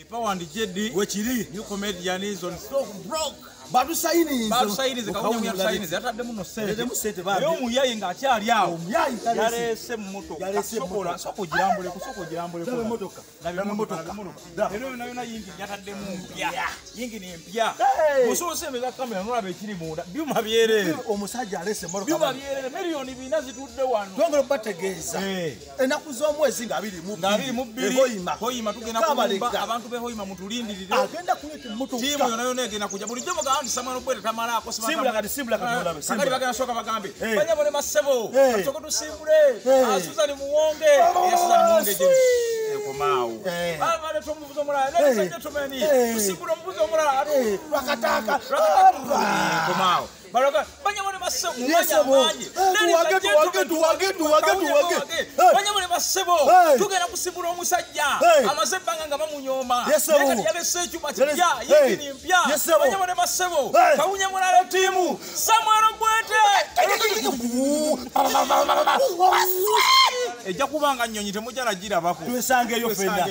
Power and Jedi, wechiri new comedian is on stock broke. Badu saini kaunya saini zatadde muno sente baba yo muyayi nga akyali awo muyayi yalese mmotoka soko girambule motoka ero nayo yingi yatadde mu mpya yingi ni mpya musose mega kamera nolaba ekiri munda byuma byerere omusajja alese motoka byuma byerere milioni 2 zitudde wano twongera bategeeza enaku z'omwezi nga 22 hoyima tugenda kulumba abantu be hoyima mutulindirire agenda kuleta motoka timu yona egenda kuja bulijjo muganti samano kwete tamalako simula kati kakali bagenda soka bagambe banya bole masebo soko tusimbule Susan muwonge komao bale tomuvuzo mulala lele gentlemen tusimbule omuvuzo mulala bakataka komao baloga banya bole masebo banya bole masebo tugenda kusimbula omusajja amazebanga nga bamunyoma yale sekyuma kya yini mpya banya bole masebo kawunya mulala timu Samuel Gwete ejja kubanga nnyonyi temujala girabako twesangeyo fenda